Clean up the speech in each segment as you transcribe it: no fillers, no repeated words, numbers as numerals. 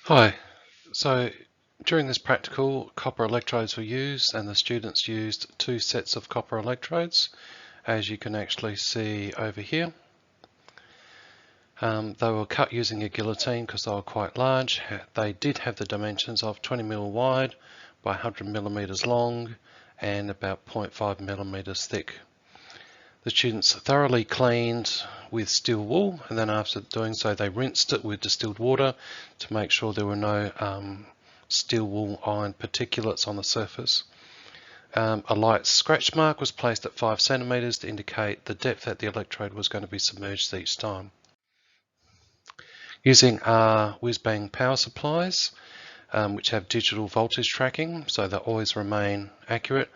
Hi, so during this practical, copper electrodes were used and the students used two sets of copper electrodes, as you can actually see over here. They were cut using a guillotine because they were quite large. They did have the dimensions of 20 mm wide by 100 mm long and about 0.5 mm thick. The students thoroughly cleaned with steel wool, and then after doing so they rinsed it with distilled water to make sure there were no steel wool iron particulates on the surface. A light scratch mark was placed at 5 centimeters to indicate the depth that the electrode was going to be submerged each time. Using our whiz-bang power supplies, which have digital voltage tracking, so they always remain accurate.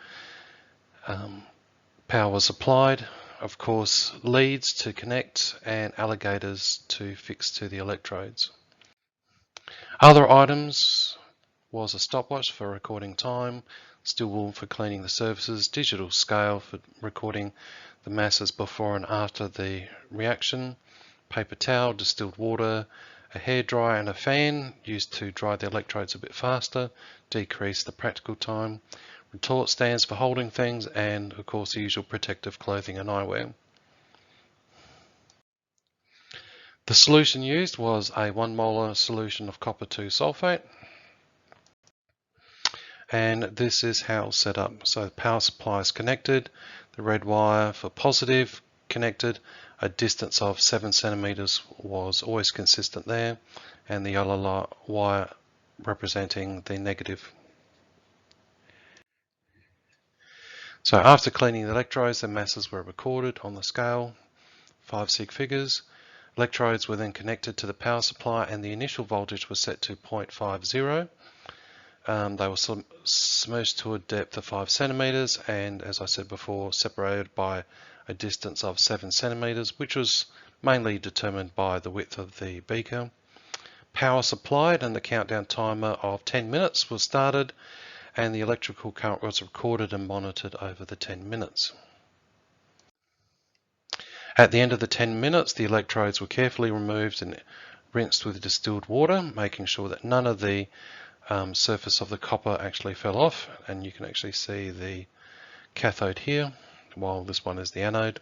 Power was applied, of course leads to connect and alligators to fix to the electrodes. Other items was a stopwatch for recording time, steel wool for cleaning the surfaces, digital scale for recording the masses before and after the reaction, paper towel, distilled water, a hairdryer and a fan used to dry the electrodes a bit faster, decrease the practical time, retort stands for holding things, and of course the usual protective clothing and eyewear. The solution used was a 1 molar solution of copper 2 sulfate, and this is how it's set up. So the power supply is connected, the red wire for positive connected, a distance of 7 centimeters was always consistent there, and the yellow wire representing the negative. So after cleaning the electrodes, the masses were recorded on the scale, 5 sig figures. Electrodes were then connected to the power supply and the initial voltage was set to 0.50. They were submerged to a depth of 5 centimeters and, as I said before, separated by a distance of 7 centimeters, which was mainly determined by the width of the beaker. Power supplied and the countdown timer of 10 minutes was started, and the electrical current was recorded and monitored over the 10 minutes. At the end of the 10 minutes, the electrodes were carefully removed and rinsed with distilled water, making sure that none of the surface of the copper actually fell off, and you can actually see the cathode here, while this one is the anode.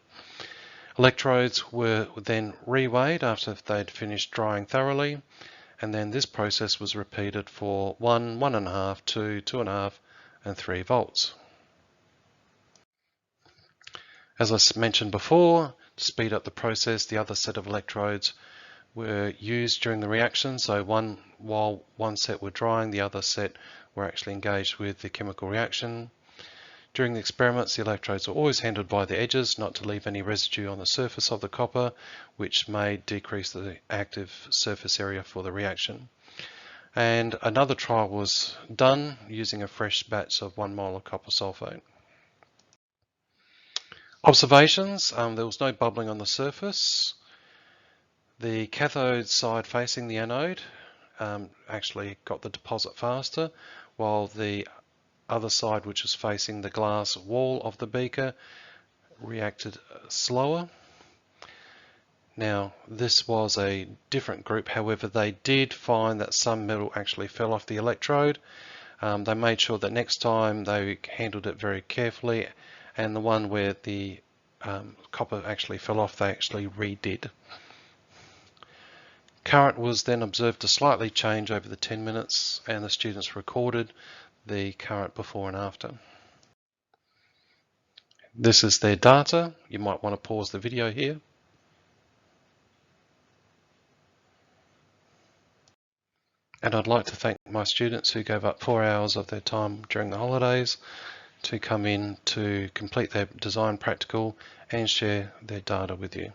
Electrodes were then reweighed after they'd finished drying thoroughly, and then this process was repeated for 1, 1.5, 2, 2.5 and 3 volts. As I mentioned before, to speed up the process, the other set of electrodes were used during the reaction, so while one set were drying, the other set were actually engaged with the chemical reaction. During the experiments, the electrodes were always handled by the edges, not to leave any residue on the surface of the copper, which may decrease the active surface area for the reaction. And another trial was done using a fresh batch of 1 mole of copper sulfate. Observations, there was no bubbling on the surface. The cathode side facing the anode actually got the deposit faster, while the other side, which was facing the glass wall of the beaker, reacted slower. Now, this was a different group, however, they did find that some metal actually fell off the electrode. They made sure that next time they handled it very carefully, and the one where the copper actually fell off, they actually redid. Current was then observed to slightly change over the 10 minutes, and the students recorded the current before and after. This is their data. You might want to pause the video here. And I'd like to thank my students who gave up 4 hours of their time during the holidays to come in to complete their design practical and share their data with you.